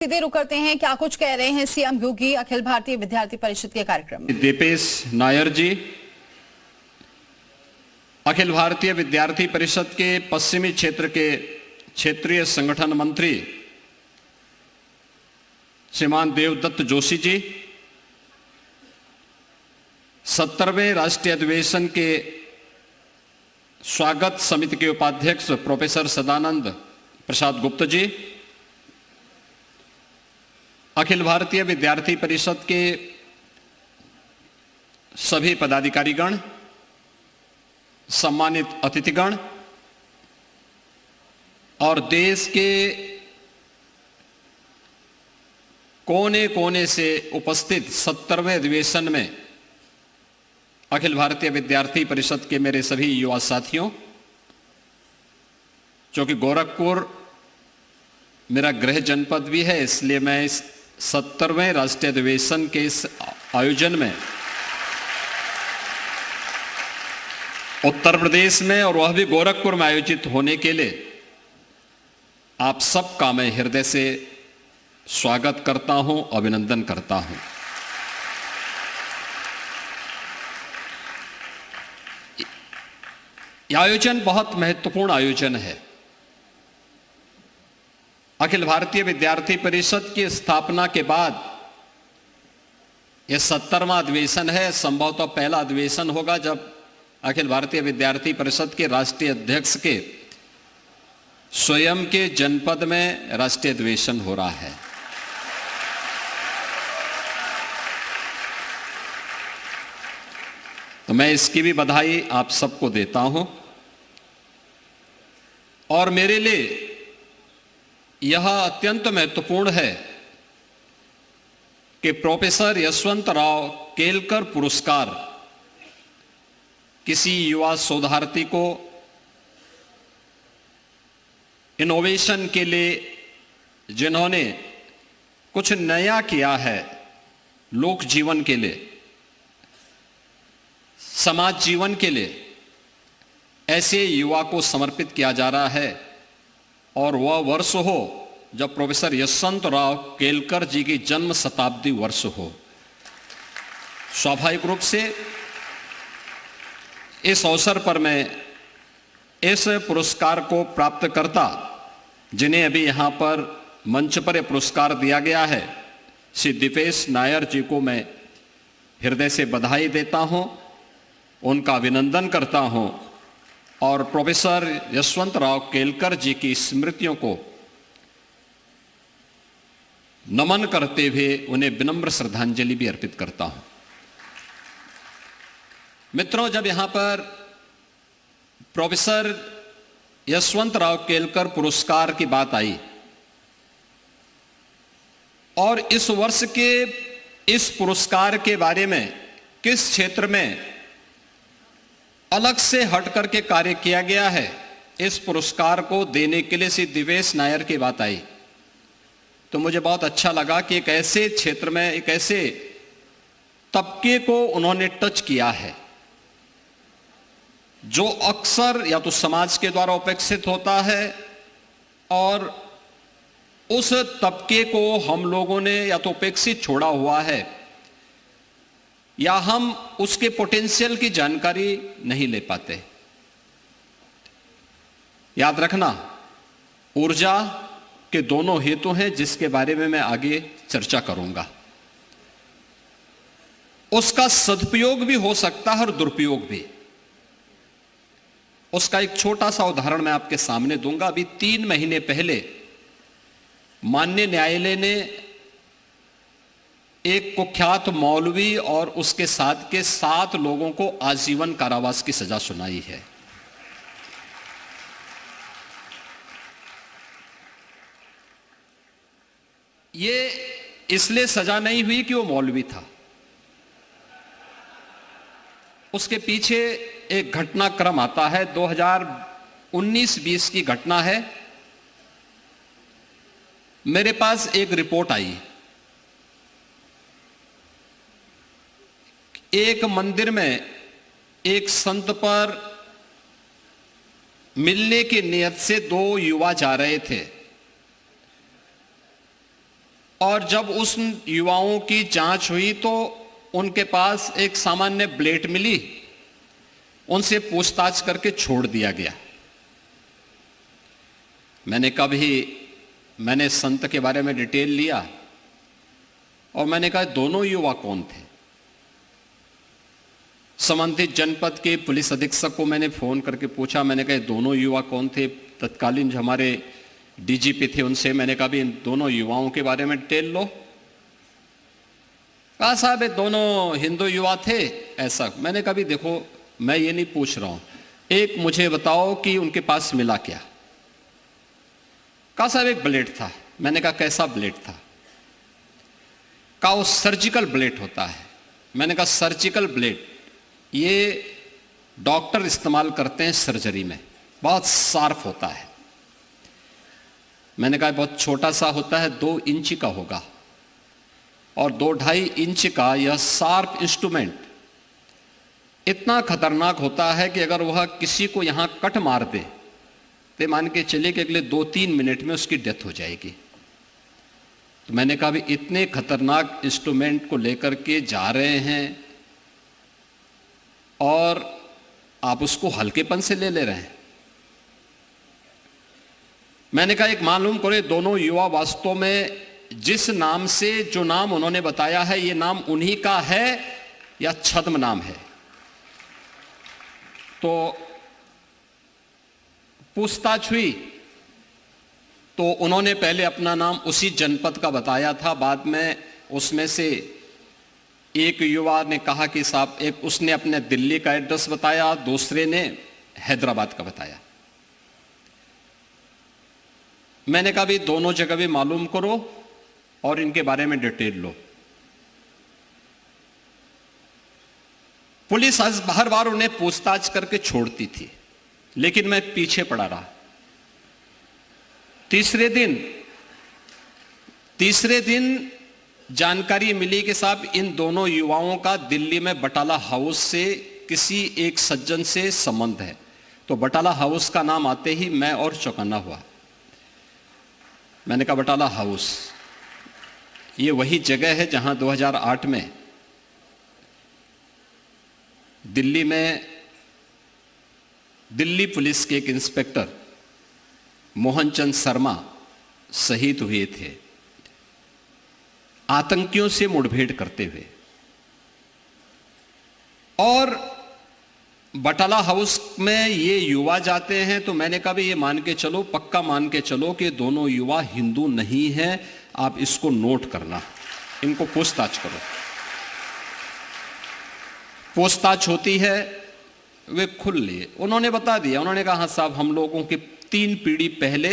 सीधे रुक करते हैं, क्या कुछ कह रहे हैं सीएम योगी अखिल भारतीय विद्यार्थी परिषद के कार्यक्रम में। दीपेश नायर जी अखिल भारतीय विद्यार्थी परिषद के पश्चिमी क्षेत्र के क्षेत्रीय संगठन मंत्री श्रीमान देवदत्त जोशी जी, 70वें राष्ट्रीय अधिवेशन के स्वागत समिति के उपाध्यक्ष प्रोफेसर सदानंद प्रसाद गुप्ता जी, अखिल भारतीय विद्यार्थी परिषद के सभी पदाधिकारीगण, सम्मानित अतिथिगण और देश के कोने कोने से उपस्थित 70वें अधिवेशन में अखिल भारतीय विद्यार्थी परिषद के मेरे सभी युवा साथियों, क्योंकि गोरखपुर मेरा गृह जनपद भी है, इसलिए मैं इस 70वें राष्ट्रीय अधिवेशन के इस आयोजन में उत्तर प्रदेश में और वह भी गोरखपुर में आयोजित होने के लिए आप सबका मैं हृदय से स्वागत करता हूं, अभिनंदन करता हूं। यह आयोजन बहुत महत्वपूर्ण आयोजन है। अखिल भारतीय विद्यार्थी परिषद की स्थापना के बाद यह 70वां अधिवेशन है। संभवतः पहला अधिवेशन होगा जब अखिल भारतीय विद्यार्थी परिषद के राष्ट्रीय अध्यक्ष के स्वयं के जनपद में राष्ट्रीय अधिवेशन हो रहा है। तो मैं इसकी भी बधाई आप सबको देता हूं और मेरे लिए यह अत्यंत महत्वपूर्ण है कि प्रोफेसर यशवंतराव केलकर पुरस्कार किसी युवा शोधार्थी को इनोवेशन के लिए, जिन्होंने कुछ नया किया है लोक जीवन के लिए, समाज जीवन के लिए, ऐसे युवा को समर्पित किया जा रहा है। और वह वर्ष हो जब प्रोफेसर यशवंतराव केलकर जी की जन्म शताब्दी वर्ष हो। स्वाभाविक रूप से इस अवसर पर मैं इस पुरस्कार को प्राप्त करता, जिन्हें अभी यहां पर मंच पर यह पुरस्कार दिया गया है, श्री दीपेश नायर जी को मैं हृदय से बधाई देता हूं, उनका अभिनंदन करता हूं और प्रोफेसर यशवंतराव केलकर जी की स्मृतियों को नमन करते हुए उन्हें विनम्र श्रद्धांजलि भी अर्पित करता हूं। मित्रों, जब यहां पर प्रोफेसर यशवंतराव केलकर पुरस्कार की बात आई और इस वर्ष के इस पुरस्कार के बारे में किस क्षेत्र में अलग से हट करके कार्य किया गया है, इस पुरस्कार को देने के लिए श्री दीपेश नायर की बात आई, तो मुझे बहुत अच्छा लगा कि एक ऐसे क्षेत्र में, एक ऐसे तबके को उन्होंने टच किया है जो अक्सर या तो समाज के द्वारा उपेक्षित होता है और उस तबके को हम लोगों ने या तो उपेक्षित छोड़ा हुआ है या हम उसके पोटेंशियल की जानकारी नहीं ले पाते। याद रखना, ऊर्जा के दोनों हेतु हैं जिसके बारे में मैं आगे चर्चा करूंगा। उसका सदुपयोग भी हो सकता है और दुरुपयोग भी। उसका एक छोटा सा उदाहरण मैं आपके सामने दूंगा। अभी 3 महीने पहले माननीय न्यायालय ने एक कुख्यात मौलवी और उसके साथ के 7 लोगों को आजीवन कारावास की सजा सुनाई है। ये इसलिए सजा नहीं हुई कि वो मौलवी था, उसके पीछे एक घटनाक्रम आता है। 2019-20 की घटना है। मेरे पास एक रिपोर्ट आई, एक मंदिर में एक संत पर मिलने की नियत से 2 युवा जा रहे थे। और जब उस युवाओं की जांच हुई तो उनके पास एक सामान्य ब्लेड मिली, उनसे पूछताछ करके छोड़ दिया गया। मैंने संत के बारे में डिटेल लिया और मैंने कहा दोनों युवा कौन थे। संबंधित जनपद के पुलिस अधीक्षक को मैंने फोन करके पूछा, मैंने कहा दोनों युवा कौन थे। तत्कालीन जो हमारे डीजीपी थे उनसे मैंने कहा भी इन दोनों युवाओं के बारे में डिटेल लो। कहा साहब ये दोनों हिंदू युवा थे ऐसा। मैंने कहा भी देखो मैं ये नहीं पूछ रहा हूं, एक मुझे बताओ कि उनके पास मिला क्या। कहा साहब एक ब्लेड था। मैंने कहा कैसा ब्लेड था। कहा वो सर्जिकल ब्लेड होता है। मैंने कहा सर्जिकल ब्लेड ये डॉक्टर इस्तेमाल करते हैं सर्जरी में, बहुत शार्प होता है। मैंने कहा बहुत छोटा सा होता है, 2 इंच का होगा और 2-2.5 इंच का यह शार्प इंस्ट्रूमेंट इतना खतरनाक होता है कि अगर वह किसी को यहां कट मार दे तो मान के चले कि अगले 2-3 मिनट में उसकी डेथ हो जाएगी। तो मैंने कहा भी इतने खतरनाक इंस्ट्रूमेंट को लेकर के जा रहे हैं और आप उसको हल्केपन से ले रहे हैं। मैंने कहा एक मालूम करो दोनों युवा वास्तव में जिस नाम से जो नाम उन्होंने बताया है ये नाम उन्हीं का है या छद्म नाम है। तो पूछताछ हुई तो उन्होंने पहले अपना नाम उसी जनपद का बताया था, बाद में उसमें से एक युवा ने कहा कि साहब एक उसने अपने दिल्ली का एड्रेस बताया, दूसरे ने हैदराबाद का बताया। मैंने कहा भी दोनों जगह भी मालूम करो और इनके बारे में डिटेल लो। पुलिस हर बार उन्हें पूछताछ करके छोड़ती थी लेकिन मैं पीछे पड़ा रहा। तीसरे दिन जानकारी मिली कि साहब इन दोनों युवाओं का दिल्ली में बटाला हाउस से किसी एक सज्जन से संबंध है। तो बटाला हाउस का नाम आते ही मैं और चौकन्ना हुआ। मैंने कहा बटाला हाउस ये वही जगह है जहां 2008 में दिल्ली में दिल्ली पुलिस के एक इंस्पेक्टर मोहनचंद शर्मा शहीद हुए थे आतंकियों से मुठभेड़ करते हुए। और बटाला हाउस में ये युवा जाते हैं तो मैंने कहा भी ये मान के चलो, पक्का मान के चलो कि दोनों युवा हिंदू नहीं हैं, आप इसको नोट करना, इनको पूछताछ करो। पूछताछ होती है, वे खुल लिए, उन्होंने बता दिया। उन्होंने कहा हाँ साहब हम लोगों के 3 पीढ़ी पहले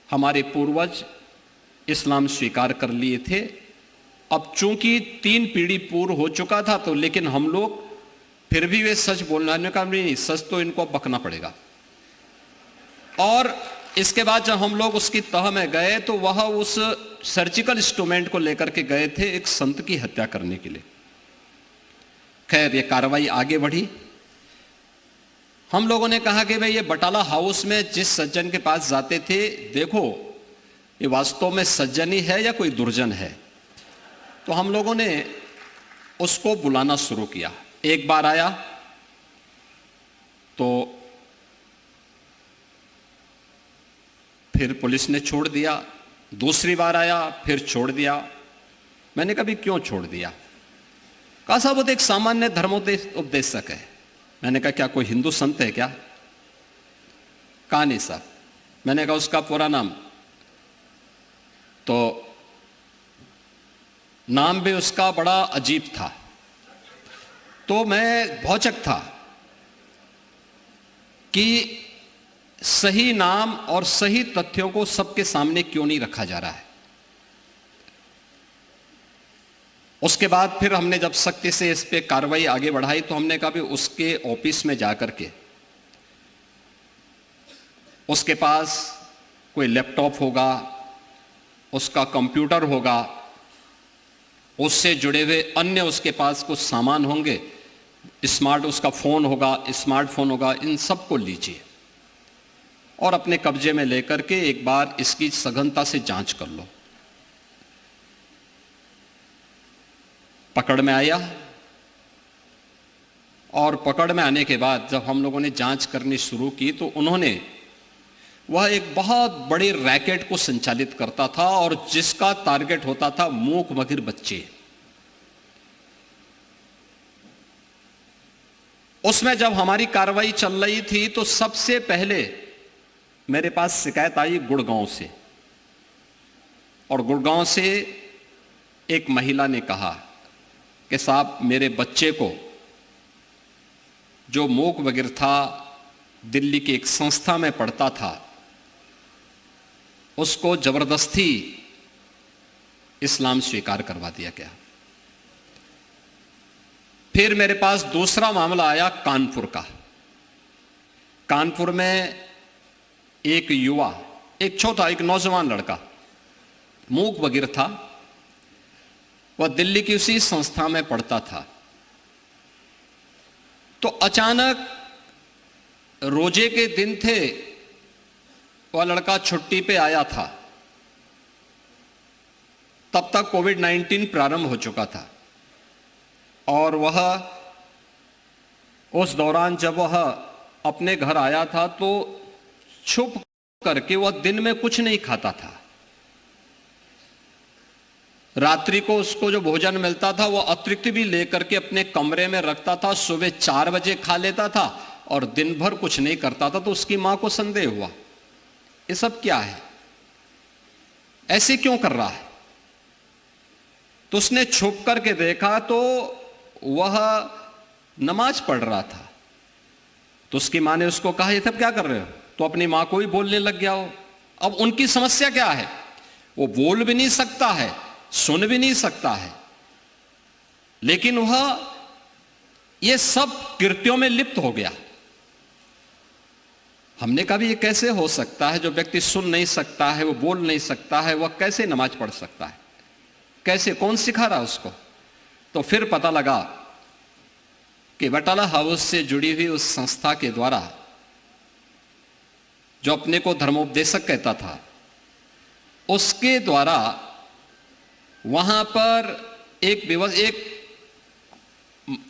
हमारे पूर्वज इस्लाम स्वीकार कर लिए थे। अब चूंकि 3 पीढ़ी पूर्व हो चुका था तो लेकिन हम लोग फिर भी वे सच बोलने का नहीं, सच तो इनको अब बकना पड़ेगा। और इसके बाद जब हम लोग उसकी तह में गए तो वह उस सर्जिकल इंस्ट्रूमेंट को लेकर के गए थे एक संत की हत्या करने के लिए। खैर ये कार्रवाई आगे बढ़ी। हम लोगों ने कहा कि भाई ये बटाला हाउस में जिस सज्जन के पास जाते थे, देखो ये वास्तव में सज्जन ही है या कोई दुर्जन है। तो हम लोगों ने उसको बुलाना शुरू किया। एक बार आया तो फिर पुलिस ने छोड़ दिया, दूसरी बार आया फिर छोड़ दिया। मैंने कहा भी क्यों छोड़ दिया? कहा साहब वो तो एक सामान्य धर्मोपदेशक है। मैंने कहा क्या कोई हिंदू संत है क्या? कहा नहीं साहब। मैंने कहा उसका पूरा नाम? तो नाम भी उसका बड़ा अजीब था। तो मैं भौचक था कि सही नाम और सही तथ्यों को सबके सामने क्यों नहीं रखा जा रहा है। उसके बाद फिर हमने जब सख्ती से इस पे कार्रवाई आगे बढ़ाई तो हमने कहा भी उसके ऑफिस में जाकर के उसके पास कोई लैपटॉप होगा, उसका कंप्यूटर होगा, उससे जुड़े हुए अन्य उसके पास कुछ सामान होंगे, उसका फोन होगा, स्मार्टफोन होगा, इन सबको लीजिए और अपने कब्जे में लेकर के एक बार इसकी सघनता से जांच कर लो। पकड़ में आया और पकड़ में आने के बाद जब हम लोगों ने जांच करनी शुरू की तो उन्होंने वह एक बहुत बड़े रैकेट को संचालित करता था और जिसका टारगेट होता था मूक बधिर बच्चे। उसमें जब हमारी कार्रवाई चल रही थी तो सबसे पहले मेरे पास शिकायत आई गुड़गांव से, और गुड़गांव से एक महिला ने कहा कि साहब मेरे बच्चे को जो मूक बधिर था, दिल्ली की एक संस्था में पढ़ता था, उसको जबरदस्ती इस्लाम स्वीकार करवा दिया गया। फिर मेरे पास दूसरा मामला आया कानपुर का। कानपुर में एक युवा, एक छोटा, एक नौजवान लड़का मूक बधिर था, वह दिल्ली की उसी संस्था में पढ़ता था। तो अचानक रोजे के दिन थे, वह लड़का छुट्टी पे आया था, तब तक कोविड-19 प्रारंभ हो चुका था और वह उस दौरान जब वह अपने घर आया था तो छुप करके वह दिन में कुछ नहीं खाता था। रात्रि को उसको जो भोजन मिलता था वह अतिरिक्त भी लेकर के अपने कमरे में रखता था। सुबह 4 बजे खा लेता था और दिन भर कुछ नहीं करता था। तो उसकी मां को संदेह हुआ, ये सब क्या है, ऐसे क्यों कर रहा है। तो उसने छुप करके देखा तो वह नमाज पढ़ रहा था। तो उसकी मां ने उसको कहा ये सब क्या कर रहे हो, तो अपनी मां को ही बोलने लग गया हो। अब उनकी समस्या क्या है, वो बोल भी नहीं सकता है, सुन भी नहीं सकता है, लेकिन वह ये सब कृत्यों में लिप्त हो गया। हमने कहा भी ये कैसे हो सकता है, जो व्यक्ति सुन नहीं सकता है, वो बोल नहीं सकता है, वह कैसे नमाज पढ़ सकता है, कैसे, कौन सिखा रहा उसको। तो फिर पता लगा कि बटाला हाउस से जुड़ी हुई उस संस्था के द्वारा, जो अपने को धर्मोपदेशक कहता था, उसके द्वारा वहां पर एक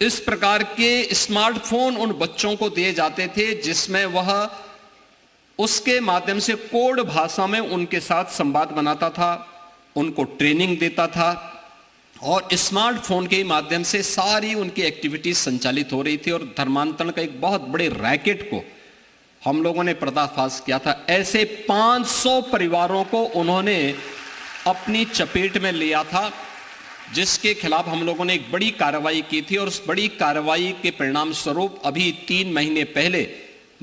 इस प्रकार के स्मार्टफोन उन बच्चों को दिए जाते थे जिसमें वह उसके माध्यम से कोड भाषा में उनके साथ संवाद बनाता था, उनको ट्रेनिंग देता था और स्मार्टफोन के माध्यम से सारी उनकी एक्टिविटीज संचालित हो रही थी। और धर्मांतरण का एक बहुत बड़े रैकेट को हम लोगों ने पर्दाफाश किया था। ऐसे 500 परिवारों को उन्होंने अपनी चपेट में लिया था, जिसके खिलाफ हम लोगों ने एक बड़ी कार्रवाई की थी। और उस बड़ी कार्रवाई के परिणाम स्वरूप अभी 3 महीने पहले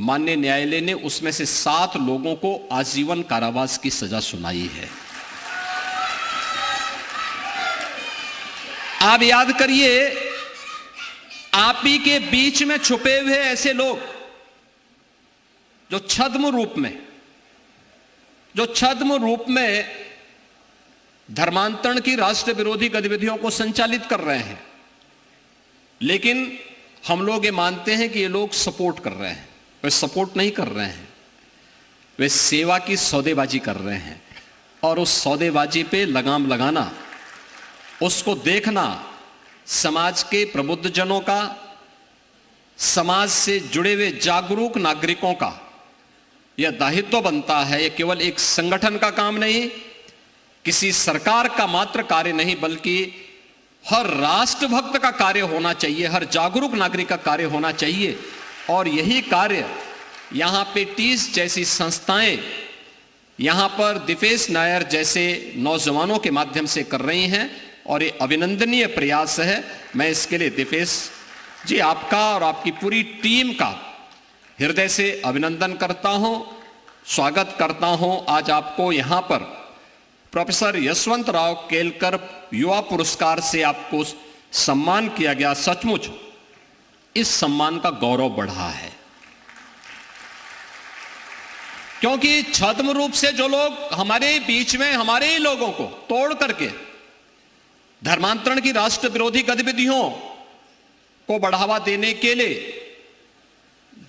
माननीय न्यायालय ने उसमें से 7 लोगों को आजीवन कारावास की सजा सुनाई है। आप याद करिए, आप ही के बीच में छुपे हुए ऐसे लोग जो छद्म रूप में धर्मांतरण की राष्ट्र विरोधी गतिविधियों को संचालित कर रहे हैं, लेकिन हम लोग ये मानते हैं कि ये लोग सपोर्ट कर रहे हैं। वे सपोर्ट नहीं कर रहे हैं, वे सेवा की सौदेबाजी कर रहे हैं। और उस सौदेबाजी पे लगाम लगाना, उसको देखना समाज के प्रबुद्ध जनों का, समाज से जुड़े हुए जागरूक नागरिकों का यह दायित्व बनता है। यह केवल एक संगठन का काम नहीं, किसी सरकार का मात्र कार्य नहीं, बल्कि हर राष्ट्रभक्त का कार्य होना चाहिए, हर जागरूक नागरिक का कार्य होना चाहिए। और यही कार्य यहां पे टीस जैसी संस्थाएं, यहां पर दिपेश नायर जैसे नौजवानों के माध्यम से कर रही हैं और ये अभिनंदनीय प्रयास है। मैं इसके लिए दिपेश जी आपका और आपकी पूरी टीम का हृदय से अभिनंदन करता हूं, स्वागत करता हूं। आज आपको यहां पर प्रोफेसर यशवंतराव केलकर युवा पुरस्कार से आपको सम्मान किया गया। सचमुच इस सम्मान का गौरव बढ़ा है, क्योंकि छद्म रूप से जो लोग हमारे बीच में, हमारे ही लोगों को तोड़ करके धर्मांतरण की राष्ट्र विरोधी गतिविधियों को बढ़ावा देने के लिए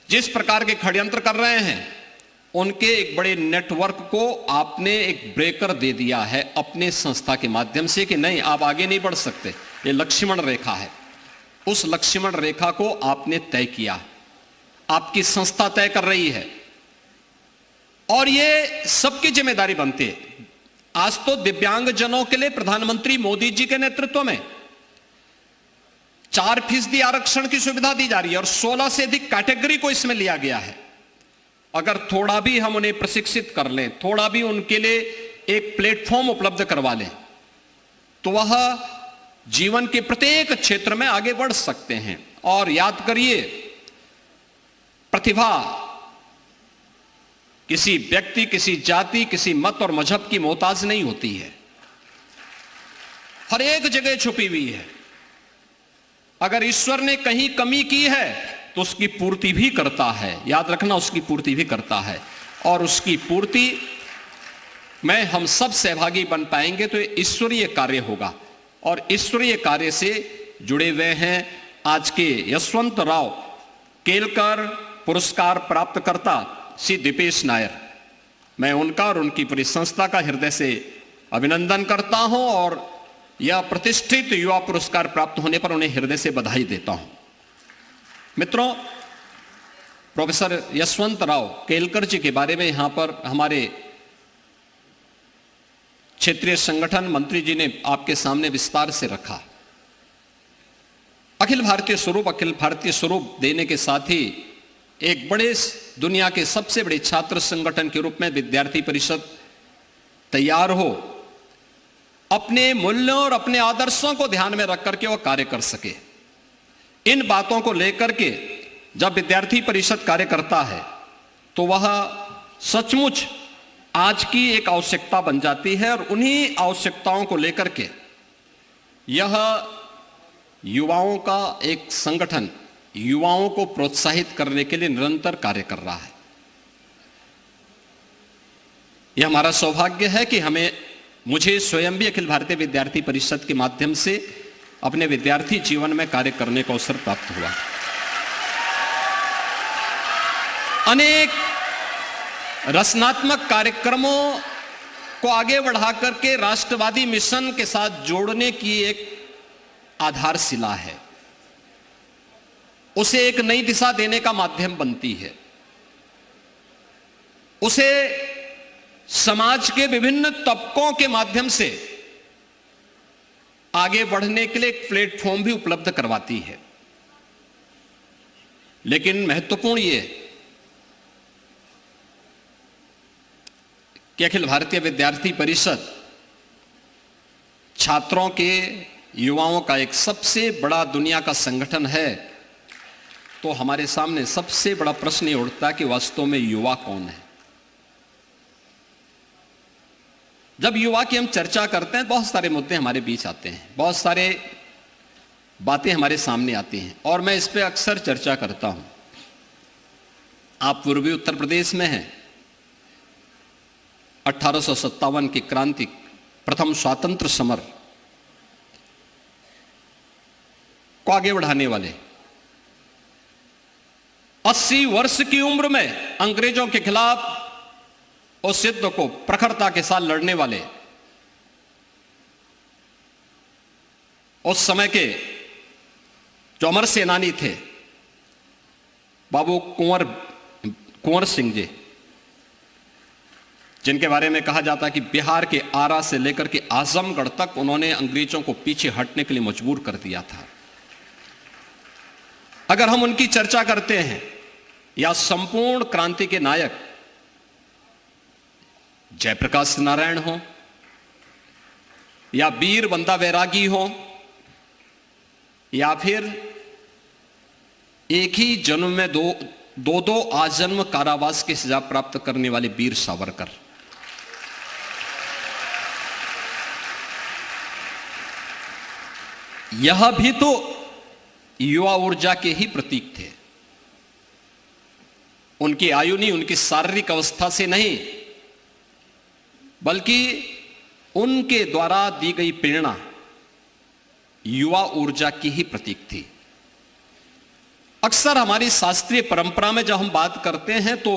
जिस प्रकार के षड्यंत्र कर रहे हैं, उनके एक बड़े नेटवर्क को आपने एक ब्रेकर दे दिया है अपने संस्था के माध्यम से कि नहीं, आप आगे नहीं बढ़ सकते, ये लक्ष्मण रेखा है। उस लक्ष्मण रेखा को आपने तय किया, आपकी संस्था तय कर रही है और ये सबकी जिम्मेदारी बनती है। आज तो दिव्यांगजनों के लिए प्रधानमंत्री मोदी जी के नेतृत्व में 4% आरक्षण की सुविधा दी जा रही है और 16 से अधिक कैटेगरी को इसमें लिया गया है। अगर थोड़ा भी हम उन्हें प्रशिक्षित कर लें, थोड़ा भी उनके लिए एक प्लेटफॉर्म उपलब्ध करवा लें, तो वह जीवन के प्रत्येक क्षेत्र में आगे बढ़ सकते हैं। और याद करिए, प्रतिभा किसी व्यक्ति, किसी जाति, किसी मत और मजहब की मोहताज नहीं होती है, हर एक जगह छुपी हुई है। अगर ईश्वर ने कहीं कमी की है तो उसकी पूर्ति भी करता है, याद रखना, उसकी पूर्ति भी करता है। और उसकी पूर्ति में हम सब सहभागी बन पाएंगे तो ये ईश्वरीय कार्य होगा। और ईश्वरीय कार्य से जुड़े हुए हैं आज के यशवंतराव केलकर पुरस्कार प्राप्तकर्ता श्री दीपेश नायर। मैं उनका और उनकी पूरी संस्था का हृदय से अभिनंदन करता हूं और यह प्रतिष्ठित युवा पुरस्कार प्राप्त होने पर उन्हें हृदय से बधाई देता हूं। मित्रों, प्रोफेसर यशवंतराव केलकर जी के बारे में यहां पर हमारे क्षेत्रीय संगठन मंत्री जी ने आपके सामने विस्तार से रखा। अखिल भारतीय स्वरूप देने के साथ ही एक बड़े दुनिया के सबसे बड़े छात्र संगठन के रूप में विद्यार्थी परिषद तैयार हो, अपने मूल्यों और अपने आदर्शों को ध्यान में रख करके वह कार्य कर सके। इन बातों को लेकर के जब विद्यार्थी परिषद कार्य करता है तो वह सचमुच आज की एक आवश्यकता बन जाती है और उन्हीं आवश्यकताओं को लेकर के यह युवाओं का एक संगठन युवाओं को प्रोत्साहित करने के लिए निरंतर कार्य कर रहा है। यह हमारा सौभाग्य है कि मुझे स्वयं भी अखिल भारतीय विद्यार्थी परिषद के माध्यम से अपने विद्यार्थी जीवन में कार्य करने का अवसर प्राप्त हुआ। अनेक रचनात्मक कार्यक्रमों को आगे बढ़ा करके राष्ट्रवादी मिशन के साथ जोड़ने की एक आधारशिला है, उसे एक नई दिशा देने का माध्यम बनती है, उसे समाज के विभिन्न तबकों के माध्यम से आगे बढ़ने के लिए एक प्लेटफॉर्म भी उपलब्ध करवाती है। लेकिन महत्वपूर्ण ये कि अखिल भारतीय विद्यार्थी परिषद छात्रों के, युवाओं का एक सबसे बड़ा दुनिया का संगठन है, तो हमारे सामने सबसे बड़ा प्रश्न ये उठता है कि वास्तव में युवा कौन है। जब युवा की हम चर्चा करते हैं, बहुत सारे मुद्दे हमारे बीच आते हैं, बहुत सारे बातें हमारे सामने आती हैं और मैं इस पे अक्सर चर्चा करता हूं। आप पूर्वी उत्तर प्रदेश में हैं, 1857 की क्रांति, प्रथम स्वातंत्र समर को आगे बढ़ाने वाले, 80 वर्ष की उम्र में अंग्रेजों के खिलाफ उस युद्ध को प्रखरता के साथ लड़ने वाले, उस समय के जो अमर सेनानी थे बाबू कुंवर सिंह जी, जिनके बारे में कहा जाता है कि बिहार के आरा से लेकर के आजमगढ़ तक उन्होंने अंग्रेजों को पीछे हटने के लिए मजबूर कर दिया था। अगर हम उनकी चर्चा करते हैं, या संपूर्ण क्रांति के नायक जयप्रकाश नारायण हो या वीर बंदा बैरागी हो या फिर एक ही जन्म में दो आजन्म कारावास की सजा प्राप्त करने वाले वीर सावरकर, यह भी तो युवा ऊर्जा के ही प्रतीक थे। उनकी आयु नहीं, उनकी शारीरिक अवस्था से नहीं, बल्कि उनके द्वारा दी गई प्रेरणा युवा ऊर्जा की ही प्रतीक थी। अक्सर हमारी शास्त्रीय परंपरा में जब हम बात करते हैं तो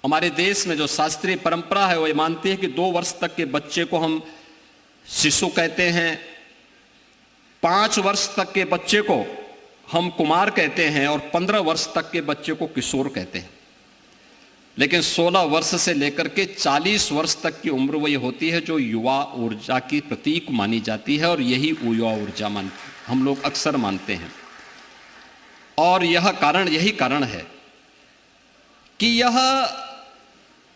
हमारे देश में जो शास्त्रीय परंपरा है वो ये मानती है कि 2 वर्ष तक के बच्चे को हम शिशु कहते हैं, 5 वर्ष तक के बच्चे को हम कुमार कहते हैं और 15 वर्ष तक के बच्चे को किशोर कहते हैं। लेकिन 16 वर्ष से लेकर के 40 वर्ष तक की उम्र वही होती है जो युवा ऊर्जा की प्रतीक मानी जाती है, और यही युवा ऊर्जा हम लोग अक्सर मानते हैं। और यही कारण है कि यह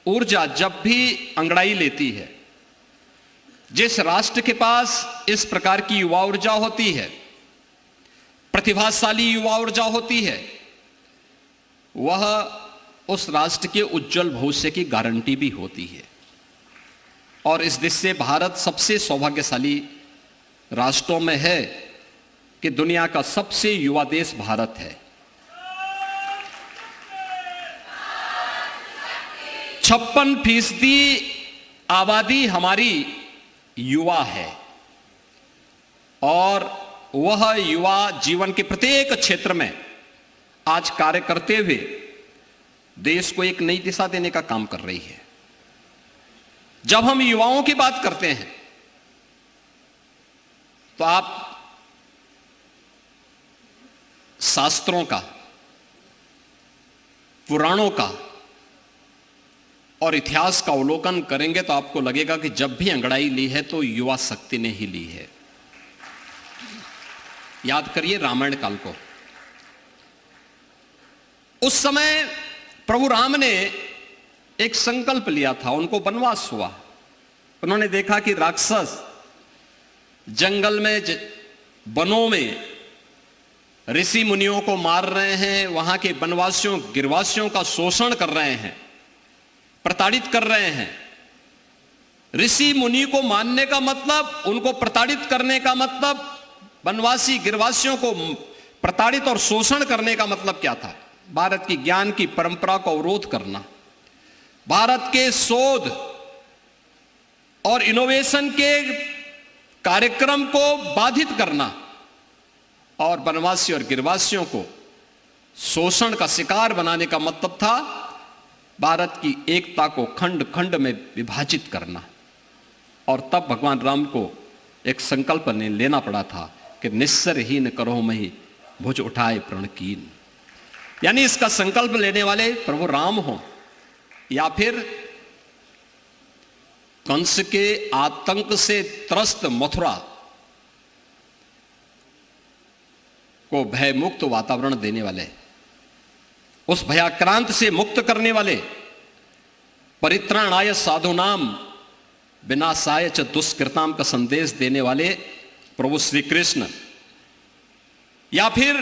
ऊर्जा जब भी अंगड़ाई लेती है, जिस राष्ट्र के पास इस प्रकार की युवा ऊर्जा होती है, प्रतिभाशाली युवा ऊर्जा होती है, वह उस राष्ट्र के उज्जवल भविष्य की गारंटी भी होती है। और इस दिशा से भारत सबसे सौभाग्यशाली राष्ट्रों में है कि दुनिया का सबसे युवा देश भारत है। 56% आबादी हमारी युवा है, और वह युवा जीवन के प्रत्येक क्षेत्र में आज कार्य करते हुए देश को एक नई दिशा देने का काम कर रही है। जब हम युवाओं की बात करते हैं तो आप शास्त्रों का, पुराणों का और इतिहास का अवलोकन करेंगे तो आपको लगेगा कि जब भी अंगड़ाई ली है तो युवा शक्ति ने ही ली है। याद करिए रामायण काल को। उस समय प्रभु राम ने एक संकल्प लिया था, उनको वनवास हुआ। उन्होंने देखा कि राक्षस जंगल में, वनों में ऋषि मुनियों को मार रहे हैं, वहां के वनवासियों, गिरवासियों का शोषण कर रहे हैं, प्रताड़ित कर रहे हैं। ऋषि मुनि को मानने का मतलब, उनको प्रताड़ित करने का मतलब, वनवासी गिरवासियों को प्रताड़ित और शोषण करने का मतलब क्या था? भारत की ज्ञान की परंपरा को अवरोध करना, भारत के शोध और इनोवेशन के कार्यक्रम को बाधित करना, और वनवासी और गिरवासियों को शोषण का शिकार बनाने का मतलब था भारत की एकता को खंड खंड में विभाजित करना। और तब भगवान राम को एक संकल्प लेना पड़ा था कि निस्सरहीन करो मही भुज उठाए प्रणकीन। यानी इसका संकल्प लेने वाले प्रभु राम हो, या फिर कंस के आतंक से त्रस्त मथुरा को भयमुक्त वातावरण देने वाले, उस भयाक्रांत से मुक्त करने वाले, परित्राणाय साधुनाम विनाशाय च दुष्कृताम का संदेश देने वाले प्रभु श्री कृष्ण, या फिर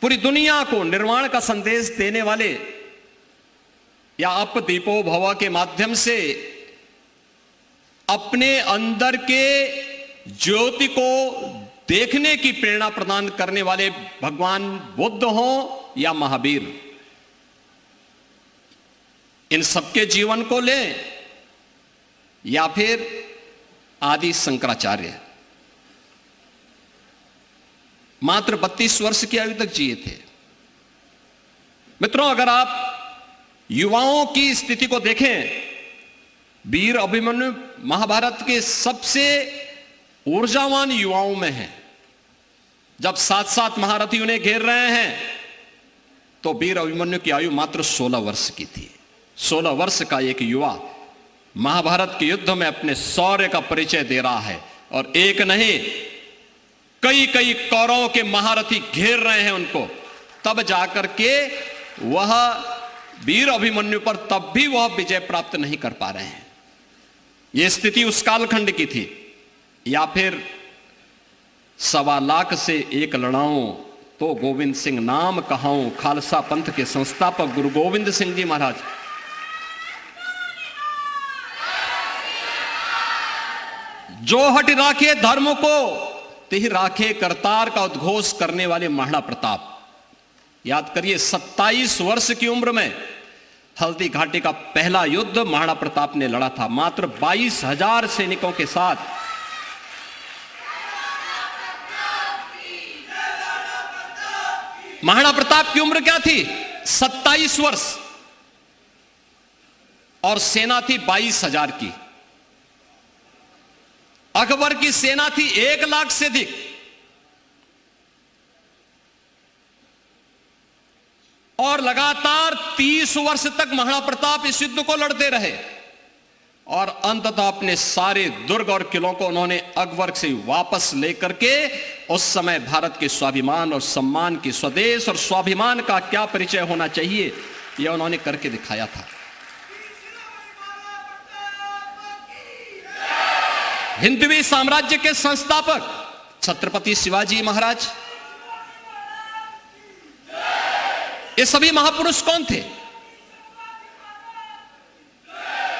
पूरी दुनिया को निर्वाण का संदेश देने वाले, या अप दीपो भव के माध्यम से अपने अंदर के ज्योति को देखने की प्रेरणा प्रदान करने वाले भगवान बुद्ध हो या महावीर, इन सबके जीवन को लें, या फिर आदि शंकराचार्य मात्र 32 वर्ष की आयु तक जिए थे। मित्रों, अगर आप युवाओं की स्थिति को देखें, वीर अभिमन्यु महाभारत के सबसे ऊर्जावान युवाओं में हैं। जब 7 महारथी उन्हें घेर रहे हैं तो वीर अभिमन्यु की आयु मात्र 16 वर्ष की थी। 16 वर्ष का एक युवा महाभारत के युद्ध में अपने शौर्य का परिचय दे रहा है, और एक नहीं कई कई कौरवों के महारथी घेर रहे हैं उनको। तब जाकर के वह वीर अभिमन्यु पर तब भी वह विजय प्राप्त नहीं कर पा रहे हैं। यह स्थिति उस कालखंड की थी। या फिर 1.25 लाख से एक लड़ाऊं तो गोविंद सिंह नाम कहाऊं, खालसा पंथ के संस्थापक गुरु गोविंद सिंह जी महाराज। जो हट राखे धर्म को तिह राखे करतार का उद्घोष करने वाले महाराणा प्रताप। याद करिए, 27 वर्ष की उम्र में हल्दी घाटी का पहला युद्ध महाराणा प्रताप ने लड़ा था, मात्र 22,000 सैनिकों के साथ। महाराणा प्रताप की उम्र क्या थी? 27 वर्ष। और सेना थी 22,000 की। अकबर की सेना थी 1 लाख से अधिक। और लगातार 30 वर्ष तक महाराणा प्रताप इस युद्ध को लड़ते रहे और अंततः अपने सारे दुर्ग और किलों को उन्होंने अकबर से वापस लेकर के उस समय भारत के स्वाभिमान और सम्मान की, स्वदेश और स्वाभिमान का क्या परिचय होना चाहिए, यह उन्होंने करके दिखाया था। हिंदवी साम्राज्य के संस्थापक छत्रपति शिवाजी महाराज, ये सभी महापुरुष कौन थे?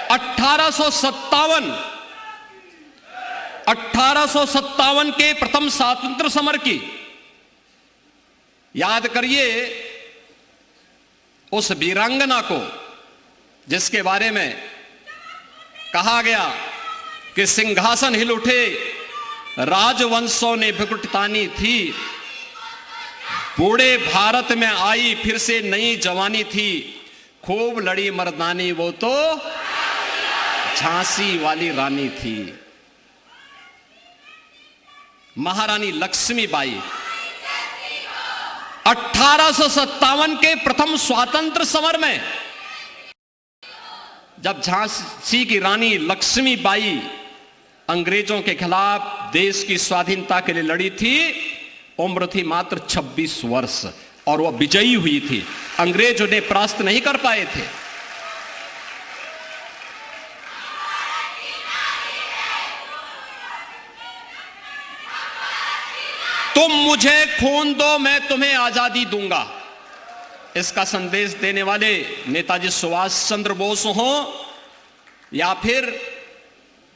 1857 के प्रथम स्वातंत्र्य समर की याद करिए, उस वीरांगना को जिसके बारे में कहा गया कि सिंहासन हिल उठे, राजवंशों ने भुकुटतानी थी, बूढ़े भारत में आई फिर से नई जवानी थी, खूब लड़ी मर्दानी वो तो झांसी वाली रानी थी। महारानी लक्ष्मीबाई 1857 के प्रथम स्वातंत्र्य समर में जब झांसी की रानी लक्ष्मीबाई अंग्रेजों के खिलाफ देश की स्वाधीनता के लिए लड़ी थी, उम्र थी मात्र 26 वर्ष और वह विजयी हुई थी। अंग्रेज उन्हें परास्त नहीं कर पाए थे। तुम मुझे खून दो, मैं तुम्हें आजादी दूंगा, इसका संदेश देने वाले नेताजी सुभाष चंद्र बोस हो या फिर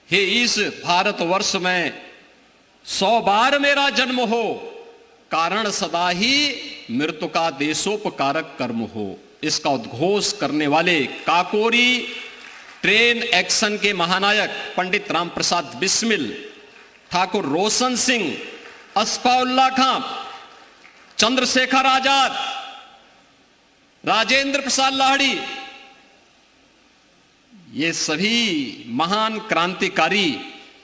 हे इस भारतवर्ष में 100 बार मेरा जन्म हो, कारण सदा ही मृत्यु का देशोपकारक कर्म हो, इसका उद्घोष करने वाले काकोरी ट्रेन एक्शन के महानायक पंडित राम प्रसाद बिस्मिल, ठाकुर रोशन सिंह, अस्फाउल्लाह खां, चंद्रशेखर आजाद, राजेंद्र प्रसाद लाहिड़ी, ये सभी महान क्रांतिकारी,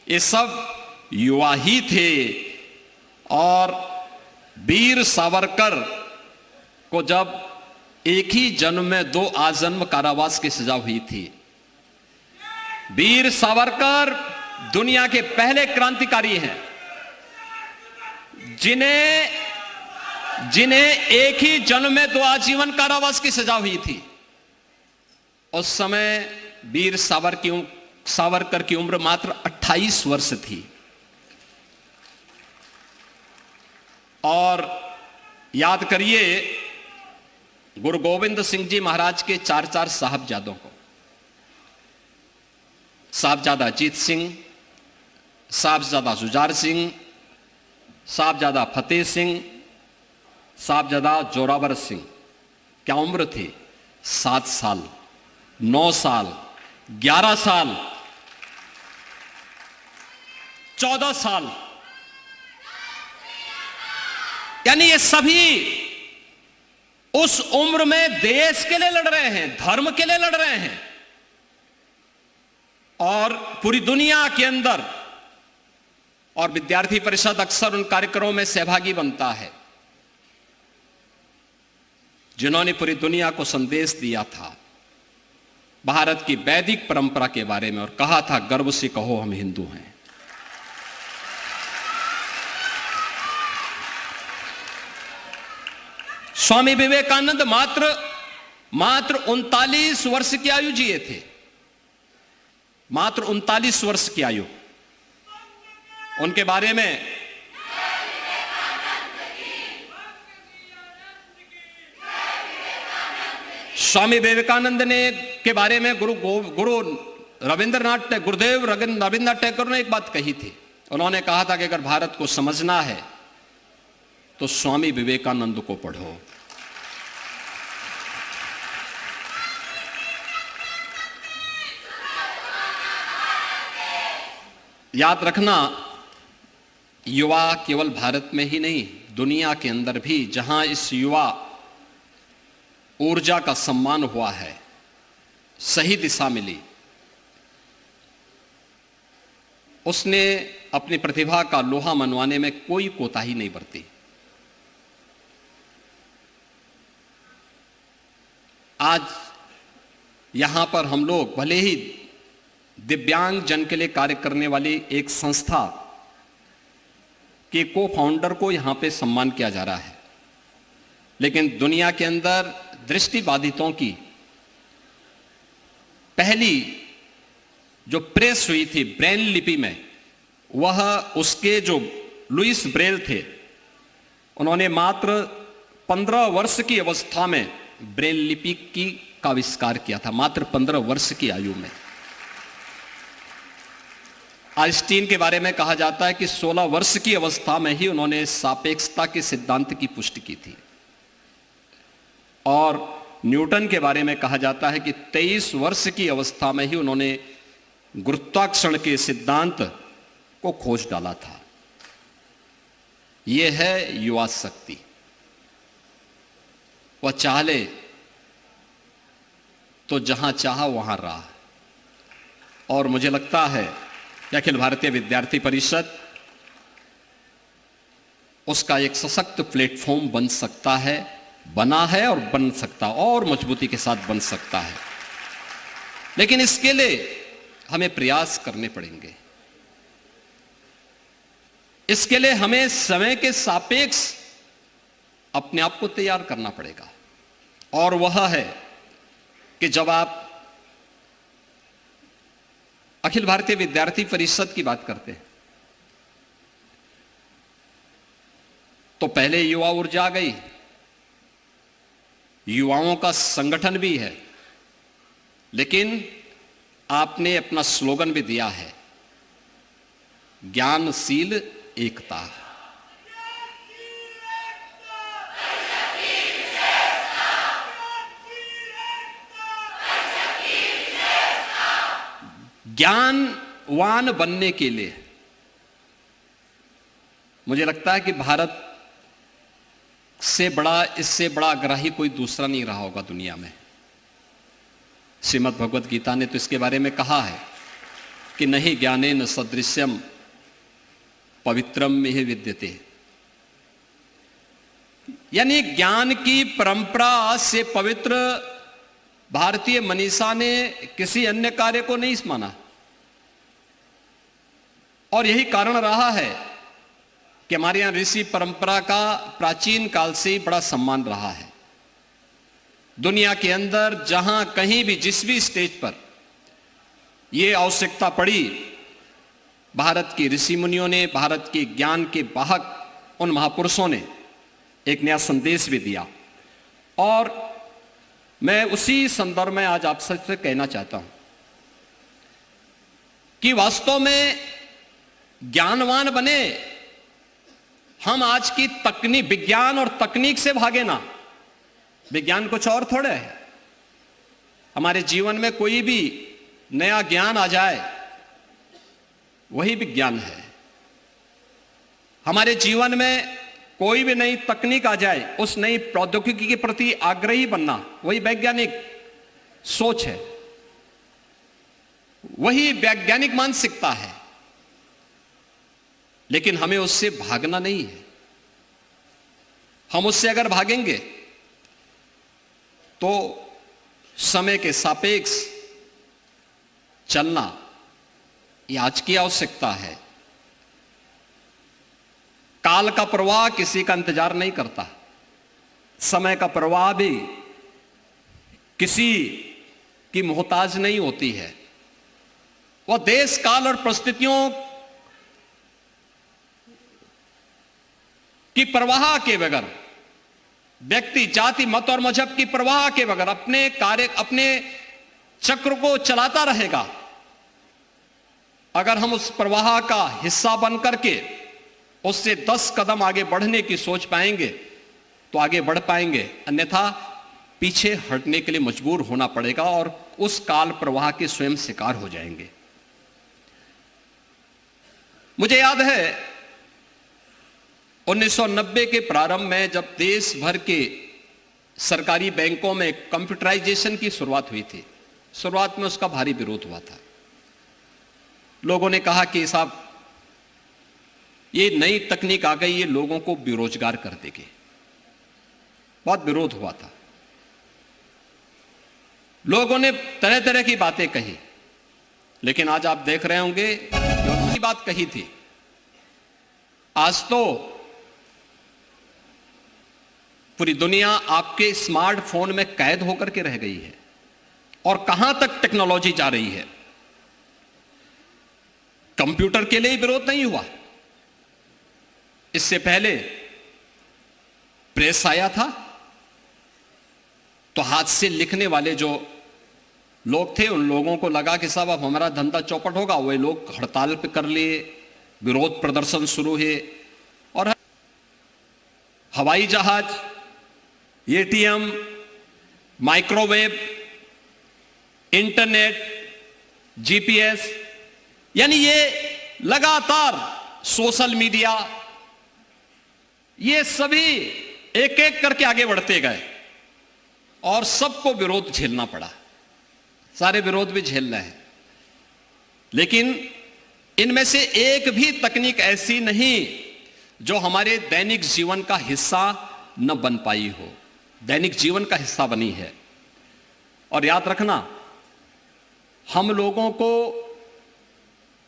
ये सब युवा ही थे। और वीर सावरकर को जब एक ही जन्म में 2 आजन्म कारावास की सजा हुई थी, वीर सावरकर दुनिया के पहले क्रांतिकारी हैं जिन्हें एक ही जन्म में 2 आजीवन कारावास की सजा हुई थी। उस समय वीर सावरकर की उम्र मात्र 28 वर्ष थी। और याद करिए गुरु गोविंद सिंह जी महाराज के 4 साहबजादों को, साहबजादा अजीत सिंह, साहबजादा जुझार सिंह, साहबजादा फतेह सिंह, साहबजादा जोरावर सिंह। क्या उम्र थी? 7 साल, 9 साल, 11 साल, 14 साल, यानी ये सभी उस उम्र में देश के लिए लड़ रहे हैं, धर्म के लिए लड़ रहे हैं और पूरी दुनिया के अंदर। और विद्यार्थी परिषद अक्सर उन कार्यक्रमों में सहभागी बनता है जिन्होंने पूरी दुनिया को संदेश दिया था भारत की वैदिक परंपरा के बारे में और कहा था गर्व से कहो हम हिंदू हैं। स्वामी विवेकानंद मात्र 39 वर्ष की आयु जिए थे, मात्र 39 वर्ष की आयु। उनके बारे में स्वामी विवेकानंद ने के बारे में गुरुदेव रविंद्रनाथ टैगोर ने एक बात कही थी। उन्होंने कहा था कि अगर भारत को समझना है तो स्वामी विवेकानंद को पढ़ो। याद रखना, युवा केवल भारत में ही नहीं, दुनिया के अंदर भी जहां इस युवा ऊर्जा का सम्मान हुआ है, सही दिशा मिली, उसने अपनी प्रतिभा का लोहा मनवाने में कोई कोताही नहीं बरती। आज यहां पर हम लोग भले ही दिव्यांग जन के लिए कार्य करने वाली एक संस्था के को फाउंडर को यहां पे सम्मान किया जा रहा है, लेकिन दुनिया के अंदर दृष्टिबाधितों की पहली जो प्रेस हुई थी ब्रेल लिपि में, वह उसके जो लुइस ब्रेल थे, उन्होंने मात्र 15 वर्ष की अवस्था में ब्रेल लिपि का आविष्कार किया था, मात्र 15 वर्ष की आयु में। आइंस्टीन के बारे में कहा जाता है कि 16 वर्ष की अवस्था में ही उन्होंने सापेक्षता के सिद्धांत की पुष्टि की थी, और न्यूटन के बारे में कहा जाता है कि 23 वर्ष की अवस्था में ही उन्होंने गुरुत्वाकर्षण के सिद्धांत को खोज डाला था। यह है युवा शक्ति। वह चाहे तो जहां चाहा वहां रहा, और मुझे लगता है कि अखिल भारतीय विद्यार्थी परिषद उसका एक सशक्त प्लेटफॉर्म बन सकता है, बना है और बन सकता, और मजबूती के साथ बन सकता है। लेकिन इसके लिए हमें प्रयास करने पड़ेंगे। इसके लिए हमें समय के सापेक्ष अपने आप को तैयार करना पड़ेगा, और वह है कि जब आप अखिल भारतीय विद्यार्थी परिषद की बात करते हैं तो पहले युवा ऊर्जा आ गई, युवाओं का संगठन भी है, लेकिन आपने अपना स्लोगन भी दिया है, ज्ञानशील एकता। ज्ञानवान बनने के लिए मुझे लगता है कि भारत से बड़ा, इससे बड़ा आग्रही कोई दूसरा नहीं रहा होगा दुनिया में। श्रीमद् भगवद गीता ने तो इसके बारे में कहा है कि नहीं ज्ञानेन सदृश्यम पवित्रम ही विद्यते, यानी ज्ञान की परंपरा से पवित्र भारतीय मनीषा ने किसी अन्य कार्य को नहीं माना, और यही कारण रहा है कि हमारे यहां ऋषि परंपरा का प्राचीन काल से ही बड़ा सम्मान रहा है। दुनिया के अंदर जहां कहीं भी जिस भी स्टेज पर यह आवश्यकता पड़ी, भारत के ऋषि मुनियों ने, भारत के ज्ञान के वाहक उन महापुरुषों ने एक नया संदेश भी दिया। और मैं उसी संदर्भ में आज आप सबसे कहना चाहता हूं कि वास्तव में ज्ञानवान बने हम आज की तकनीक, विज्ञान और तकनीक से भागे ना। विज्ञान कुछ और थोड़े है। हमारे जीवन में कोई भी नया ज्ञान आ जाए वही विज्ञान है। हमारे जीवन में कोई भी नई तकनीक आ जाए, उस नई प्रौद्योगिकी के प्रति आग्रही बनना, वही वैज्ञानिक सोच है, वही वैज्ञानिक मानसिकता है। लेकिन हमें उससे भागना नहीं है। हम उससे अगर भागेंगे तो समय के सापेक्ष चलना यह आज की आवश्यकता है। काल का प्रवाह किसी का इंतजार नहीं करता, समय का प्रवाह भी किसी की मोहताज नहीं होती है। वह देश काल और परिस्थितियों की परवाह के बगैर, व्यक्ति जाति मत और मजहब की परवाह के बगैर अपने कार्य, अपने चक्र को चलाता रहेगा। अगर हम उस प्रवाह का हिस्सा बन करके उससे 10 कदम आगे बढ़ने की सोच पाएंगे तो आगे बढ़ पाएंगे, अन्यथा पीछे हटने के लिए मजबूर होना पड़ेगा और उस काल प्रवाह के स्वयं शिकार हो जाएंगे। मुझे याद है 1990 के प्रारंभ में जब देश भर के सरकारी बैंकों में कंप्यूटराइजेशन की शुरुआत हुई थी, शुरुआत में उसका भारी विरोध हुआ था। लोगों ने कहा कि साहब ये नई तकनीक आ गई, ये लोगों को बेरोजगार कर देगी। बहुत विरोध हुआ था, लोगों ने तरह तरह की बातें कही, लेकिन आज आप देख रहे होंगे जो उन्होंने बात कही थी, आज तो पूरी दुनिया आपके स्मार्टफोन में कैद होकर के रह गई है। और कहां तक टेक्नोलॉजी जा रही है। कंप्यूटर के लिए विरोध नहीं हुआ, इससे पहले प्रेस आया था तो हाथ से लिखने वाले जो लोग थे उन लोगों को लगा कि साहब अब हमारा धंधा चौपट होगा। वे लोग हड़ताल पे कर लिए, विरोध प्रदर्शन शुरू हुए और हवाई जहाज, एटीएम, माइक्रोवेव, इंटरनेट, जीपीएस, यानी ये लगातार सोशल मीडिया, ये सभी एक एक करके आगे बढ़ते गए और सबको विरोध झेलना पड़ा। सारे विरोध भी झेल रहे हैं, लेकिन इनमें से एक भी तकनीक ऐसी नहीं जो हमारे दैनिक जीवन का हिस्सा न बन पाई हो, दैनिक जीवन का हिस्सा बनी है। और याद रखना, हम लोगों को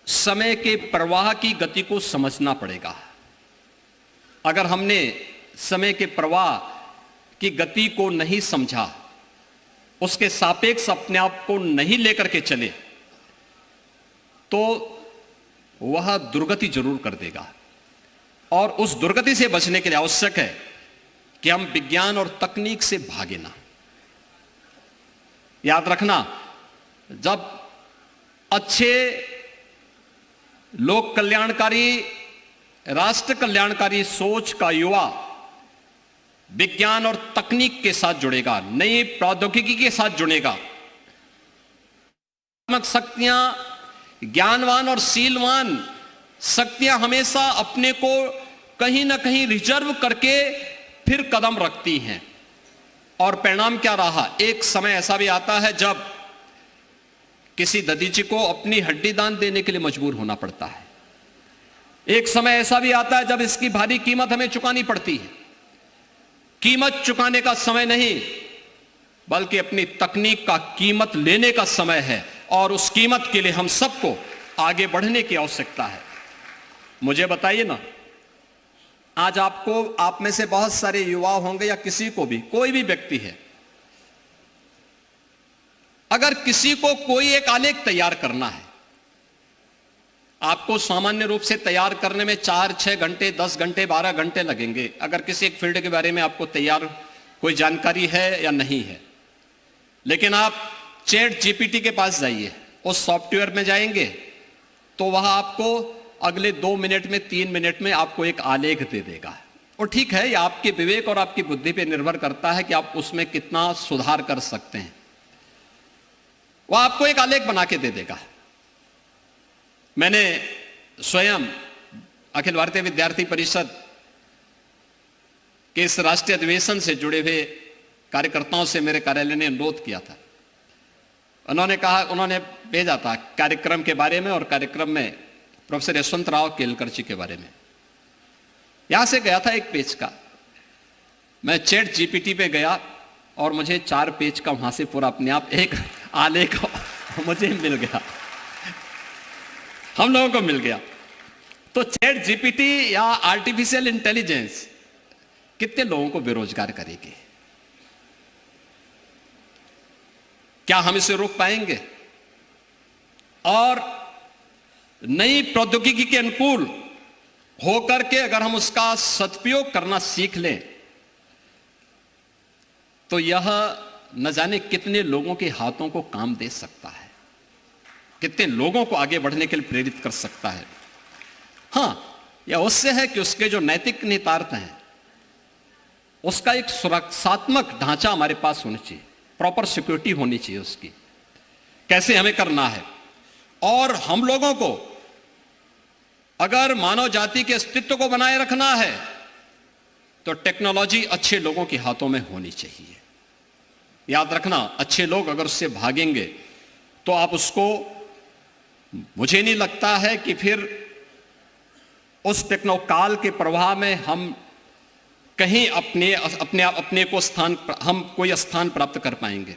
समय के प्रवाह की गति को समझना पड़ेगा। अगर हमने समय के प्रवाह की गति को नहीं समझा, उसके सापेक्ष अपने आप को नहीं लेकर के चले, तो वह दुर्गति जरूर कर देगा। और उस दुर्गति से बचने के लिए आवश्यक है कि हम विज्ञान और तकनीक से भागे ना। याद रखना, जब अच्छे लोक कल्याणकारी, राष्ट्र कल्याणकारी सोच का युवा विज्ञान और तकनीक के साथ जुड़ेगा, नई प्रौद्योगिकी के साथ जुड़ेगा, शक्तियां, ज्ञानवान और शीलवान शक्तियां हमेशा अपने को कहीं ना कहीं रिजर्व करके फिर कदम रखती हैं। और परिणाम क्या रहा, एक समय ऐसा भी आता है जब किसी ददीची को अपनी हड्डी दान देने के लिए मजबूर होना पड़ता है। एक समय ऐसा भी आता है जब इसकी भारी कीमत हमें चुकानी पड़ती है। कीमत चुकाने का समय नहीं, बल्कि अपनी तकनीक का कीमत लेने का समय है, और उस कीमत के लिए हम सबको आगे बढ़ने की आवश्यकता है। मुझे बताइए ना, आज आपको, आप में से बहुत सारे युवा होंगे या किसी को भी, कोई भी व्यक्ति है, अगर किसी को कोई एक आलेख तैयार करना है, आपको सामान्य रूप से तैयार करने में 4-6 घंटे, 10 घंटे, 12 घंटे लगेंगे, अगर किसी एक फील्ड के बारे में आपको तैयार कोई जानकारी है या नहीं है। लेकिन आप चैट जीपीटी के पास जाइए, उस सॉफ्टवेयर में जाएंगे तो वह आपको अगले 2 मिनट में, 3 मिनट में आपको एक आलेख दे देगा। और ठीक है, यह आपके विवेक और आपकी बुद्धि पर निर्भर करता है कि आप उसमें कितना सुधार कर सकते हैं। वह आपको एक आलेख बना के दे देगा। मैंने स्वयं अखिल भारतीय विद्यार्थी परिषद के इस राष्ट्रीय अधिवेशन से जुड़े हुए कार्यकर्ताओं से मेरे कार्यालय ने अनुरोध किया था। उन्होंने भेजा था कार्यक्रम के बारे में, और कार्यक्रम में प्रोफेसर यशवंतराव केलकर जी के बारे में। यहां से गया था 1 पेज का, मैं चैट जीपीटी पे गया और मुझे 4 पेज का वहां से पूरा अपने आप एक आलेख मुझे मिल गया, हम लोगों को मिल गया। तो चैट जीपीटी या आर्टिफिशियल इंटेलिजेंस कितने लोगों को बेरोजगार करेगी? क्या हम इसे रोक पाएंगे? और नई प्रौद्योगिकी के अनुकूल होकर के अगर हम उसका सदुपयोग करना सीख लें तो यह न जाने कितने लोगों के हाथों को काम दे सकता है, कितने लोगों को आगे बढ़ने के लिए प्रेरित कर सकता है। हां, यह उससे है कि उसके जो नैतिक निहितार्थ हैं उसका एक सुरक्षात्मक ढांचा हमारे पास होना चाहिए, प्रॉपर सिक्योरिटी होनी चाहिए उसकी, कैसे हमें करना है। और हम लोगों को अगर मानव जाति के अस्तित्व को बनाए रखना है तो टेक्नोलॉजी अच्छे लोगों के हाथों में होनी चाहिए। याद रखना, अच्छे लोग अगर उससे भागेंगे तो आप उसको, मुझे नहीं लगता है कि फिर उस टेक्नोकाल के प्रवाह में हम कहीं अपने को हम कोई स्थान प्राप्त कर पाएंगे।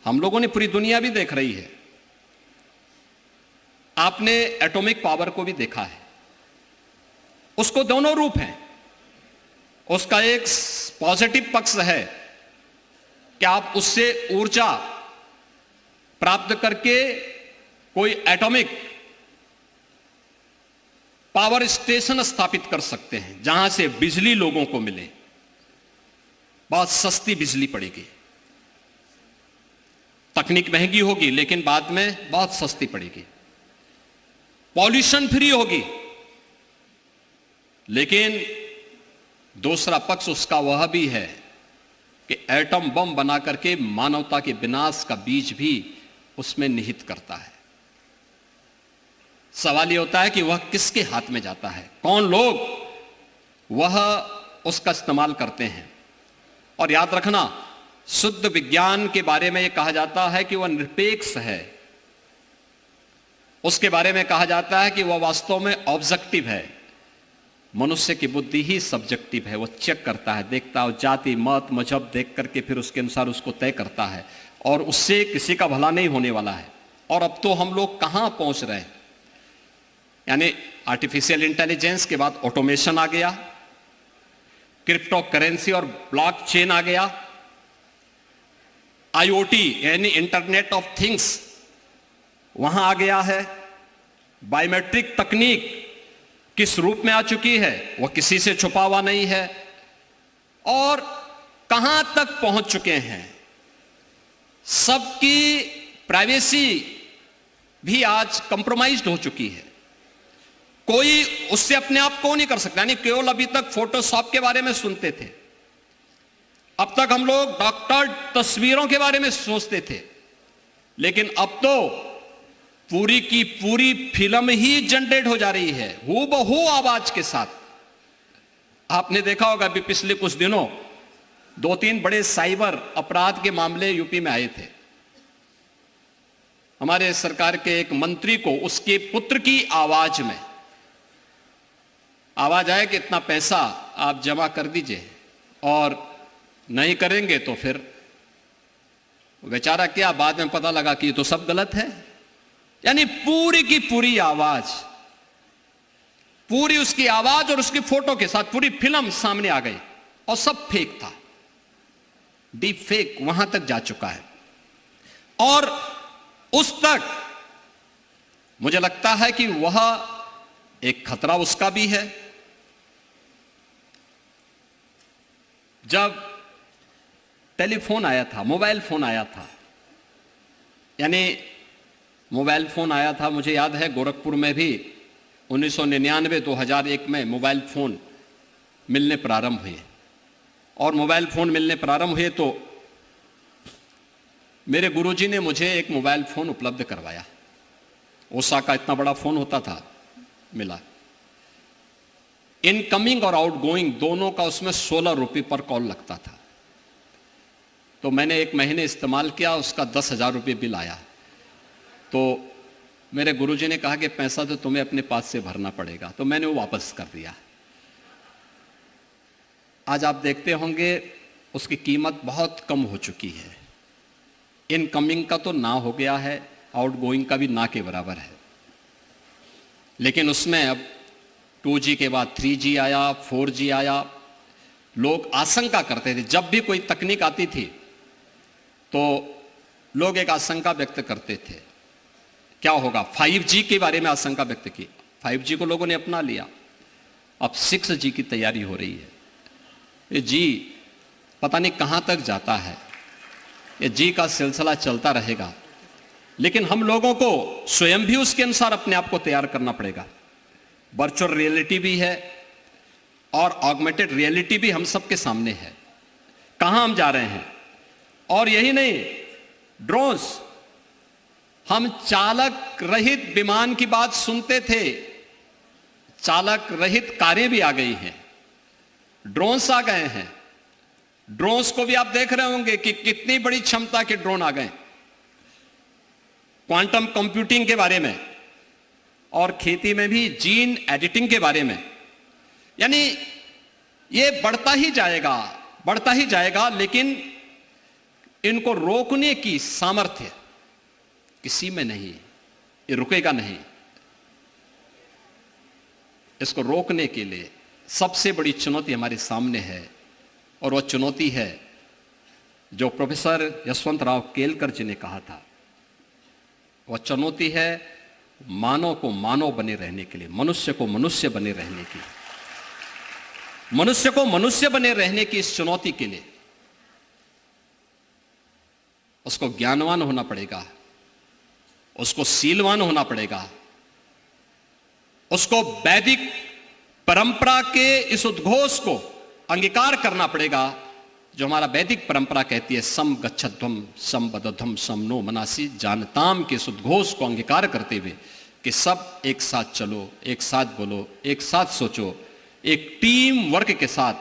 हम लोगों ने पूरी दुनिया भी देख रही है, आपने एटॉमिक पावर को भी देखा है, उसको दोनों रूप हैं। उसका एक पॉजिटिव पक्ष है कि आप उससे ऊर्जा प्राप्त करके कोई एटॉमिक पावर स्टेशन स्थापित कर सकते हैं जहां से बिजली लोगों को मिले, बहुत सस्ती बिजली पड़ेगी, तकनीक महंगी होगी लेकिन बाद में बहुत सस्ती पड़ेगी, पॉल्यूशन फ्री होगी। लेकिन दूसरा पक्ष उसका वह भी है कि एटम बम बना करके मानवता के विनाश का बीज भी उसमें निहित करता है। सवाल यह होता है कि वह किसके हाथ में जाता है, कौन लोग वह उसका इस्तेमाल करते हैं। और याद रखना, शुद्ध विज्ञान के बारे में यह कहा जाता है कि वह निरपेक्ष है, उसके बारे में कहा जाता है कि वह वास्तव में ऑब्जेक्टिव है। मनुष्य की बुद्धि ही सब्जेक्टिव है, वो चेक करता है, देखता है, जाति मत मजहब देख करके फिर उसके अनुसार उसको तय करता है, और उससे किसी का भला नहीं होने वाला है। और अब तो हम लोग कहां पहुंच रहे हैं, यानी आर्टिफिशियल इंटेलिजेंस के बाद ऑटोमेशन आ गया, क्रिप्टो करेंसी और ब्लॉकचेन आ गया, आईओटी यानी इंटरनेट ऑफ थिंग्स वहां आ गया है, बायोमेट्रिक तकनीक किस रूप में आ चुकी है वह किसी से छुपा हुआ नहीं है, और कहां तक पहुंच चुके हैं। सबकी प्राइवेसी भी आज कंप्रोमाइज्ड हो चुकी है, कोई उससे अपने आप को नहीं कर सकता। यानी केवल अभी तक फोटोशॉप के बारे में सुनते थे, अब तक हम लोग डॉक्टर तस्वीरों के बारे में सोचते थे, लेकिन अब तो पूरी की पूरी फिल्म ही जनरेट हो जा रही है हूबहू आवाज के साथ। आपने देखा होगा अभी पिछले कुछ दिनों 2-3 बड़े साइबर अपराध के मामले यूपी में आए थे। हमारे सरकार के एक मंत्री को उसके पुत्र की आवाज में आवाज आए कि इतना पैसा आप जमा कर दीजिए और नहीं करेंगे तो फिर बेचारा क्या, बाद में पता लगा कि ये तो सब गलत है। यानी पूरी की पूरी आवाज, पूरी उसकी आवाज और उसकी फोटो के साथ पूरी फिल्म सामने आ गई और सब फेक था, डीप फेक वहां तक जा चुका है। और उस तक मुझे लगता है कि वह एक खतरा उसका भी है। जब टेलीफोन आया था, मोबाइल फोन आया था, यानी मोबाइल फोन आया था, मुझे याद है गोरखपुर में भी 1999-2001 में मोबाइल फोन मिलने प्रारंभ हुए। और मोबाइल फोन मिलने प्रारंभ हुए तो मेरे गुरुजी ने मुझे एक मोबाइल फोन उपलब्ध करवाया। ओसा का इतना बड़ा फोन होता था, मिला। इनकमिंग और आउटगोइंग दोनों का उसमें 16 रुपये पर कॉल लगता था। तो मैंने 1 महीने इस्तेमाल किया, उसका 10,000 रुपये बिल आया। तो मेरे गुरुजी ने कहा कि पैसा तो तुम्हें अपने पास से भरना पड़ेगा, तो मैंने वो वापस कर दिया। आज आप देखते होंगे उसकी कीमत बहुत कम हो चुकी है। इनकमिंग का तो ना हो गया है, आउटगोइंग का भी ना के बराबर है। लेकिन उसमें अब 2G के बाद 3G आया, 4G आया। लोग आशंका करते थे, जब भी कोई तकनीक आती थी तो लोग एक आशंका व्यक्त करते थे, क्या होगा। 5G के बारे में आशंका व्यक्त की, 5G को लोगों ने अपना लिया। अब 6G की तैयारी हो रही है। ये जी पता नहीं कहां तक जाता है, ये जी का सिलसिला चलता रहेगा। लेकिन हम लोगों को स्वयं भी उसके अनुसार अपने आप को तैयार करना पड़ेगा। वर्चुअल रियलिटी भी है और ऑगमेंटेड रियलिटी भी हम सबके सामने है। कहां हम जा रहे हैं। और यही नहीं, ड्रोन्स, हम चालक रहित विमान की बात सुनते थे, चालक रहित कारें भी आ गई हैं, ड्रोन्स आ गए हैं। ड्रोन्स को भी आप देख रहे होंगे कि कितनी बड़ी क्षमता के ड्रोन आ गए। क्वांटम कंप्यूटिंग के बारे में और खेती में भी जीन एडिटिंग के बारे में। यानी ये बढ़ता ही जाएगा, लेकिन इनको रोकने की सामर्थ्य किसी में नहीं, ये रुकेगा नहीं। इसको रोकने के लिए सबसे बड़ी चुनौती हमारे सामने है, और वह चुनौती है जो प्रोफेसर यशवंतराव केलकर जी ने कहा था। वह चुनौती है मानव को मानव बने रहने के लिए, मनुष्य को मनुष्य बने रहने की, मनुष्य को मनुष्य बने रहने की इस चुनौती के लिए उसको ज्ञानवान होना पड़ेगा, उसको शीलवान होना पड़ेगा, उसको वैदिक परंपरा के इस उद्घोष को अंगीकार करना पड़ेगा जो हमारा वैदिक परंपरा कहती है, सम गच्छध्वम सम बदध्वम सम नो मनासी, जानताम के इस उद्घोष को अंगीकार करते हुए कि सब एक साथ चलो, एक साथ बोलो, एक साथ सोचो, एक टीम वर्क के साथ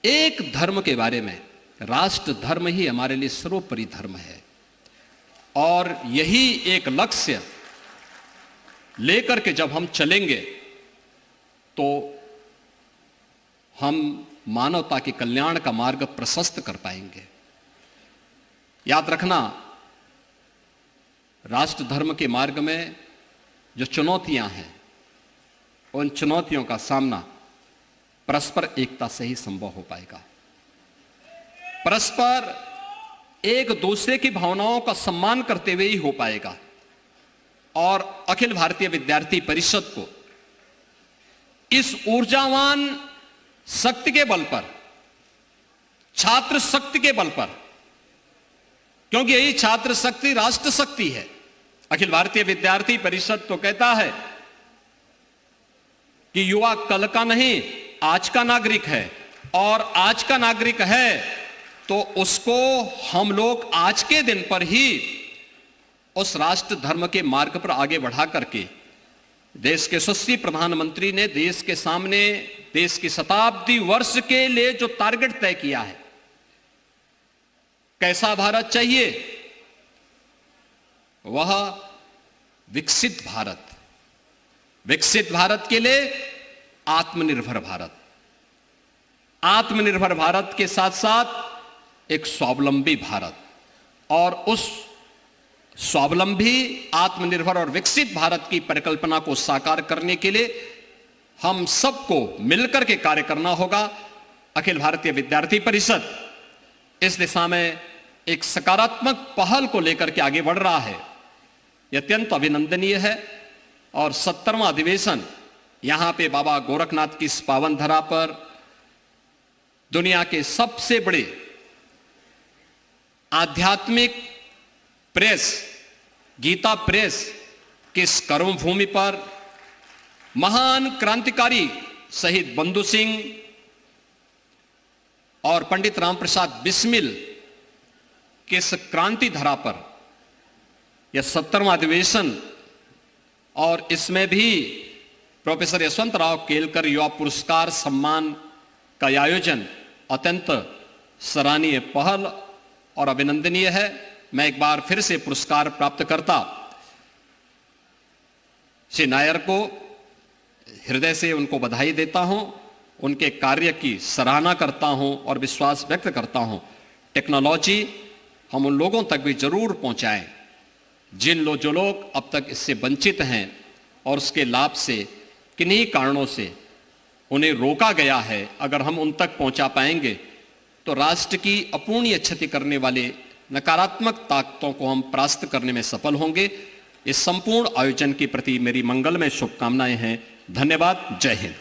एक धर्म के बारे में। राष्ट्र धर्म ही हमारे लिए सर्वोपरि धर्म है, और यही एक लक्ष्य लेकर के जब हम चलेंगे तो हम मानवता के कल्याण का मार्ग प्रशस्त कर पाएंगे। याद रखना, राष्ट्र धर्म के मार्ग में जो चुनौतियां हैं, उन चुनौतियों का सामना परस्पर एकता से ही संभव हो पाएगा। परस्पर एक दूसरे की भावनाओं का सम्मान करते हुए ही हो पाएगा। और अखिल भारतीय विद्यार्थी परिषद को इस ऊर्जावान शक्ति के बल पर, छात्र शक्ति के बल पर, क्योंकि यही छात्र शक्ति राष्ट्र शक्ति है। अखिल भारतीय विद्यार्थी परिषद तो कहता है कि युवा कल का नहीं आज का नागरिक है, और आज का नागरिक है तो उसको हम लोग आज के दिन पर ही उस राष्ट्र धर्म के मार्ग पर आगे बढ़ा करके, देश के यशस्वी प्रधानमंत्री ने देश के सामने देश की शताब्दी वर्ष के लिए जो टारगेट तय किया है, कैसा भारत चाहिए, वह विकसित भारत, विकसित भारत के लिए आत्मनिर्भर भारत, आत्मनिर्भर भारत के साथ साथ एक स्वावलंबी भारत, और उस स्वावलंबी, आत्मनिर्भर और विकसित भारत की परिकल्पना को साकार करने के लिए हम सबको मिलकर के कार्य करना होगा। अखिल भारतीय विद्यार्थी परिषद इस दिशा में एक सकारात्मक पहल को लेकर के आगे बढ़ रहा है। यह अत्यंत अभिनंदनीय है, और 70वां अधिवेशन यहां पे बाबा गोरखनाथ की इस पावन धरा पर दुनिया के सबसे बड़े आध्यात्मिक प्रेस, गीता प्रेस की इस कर्म भूमि पर महान क्रांतिकारी शहीद बंधु सिंह और पंडित राम प्रसाद बिस्मिल के इस क्रांति धरा पर यह 70वां अधिवेशन, और इसमें भी प्रोफेसर यशवंतराव केलकर युवा पुरस्कार सम्मान का आयोजन अत्यंत सराहनीय पहल और अभिनंदनीय है। मैं एक बार फिर से पुरस्कार प्राप्त करता श्री नायर को हृदय से उनको बधाई देता हूं, उनके कार्य की सराहना करता हूं और विश्वास व्यक्त करता हूं टेक्नोलॉजी हम उन लोगों तक भी जरूर पहुंचाएं जो लोग अब तक इससे वंचित हैं और उसके लाभ से किन्हीं कारणों से उन्हें रोका गया है। अगर हम उन तक पहुंचा पाएंगे तो राष्ट्र की अपूर्णीय क्षति करने वाले नकारात्मक ताकतों को हम परास्त करने में सफल होंगे। इस संपूर्ण आयोजन के प्रति मेरी मंगलमय शुभकामनाएं हैं। धन्यवाद। जय हिंद।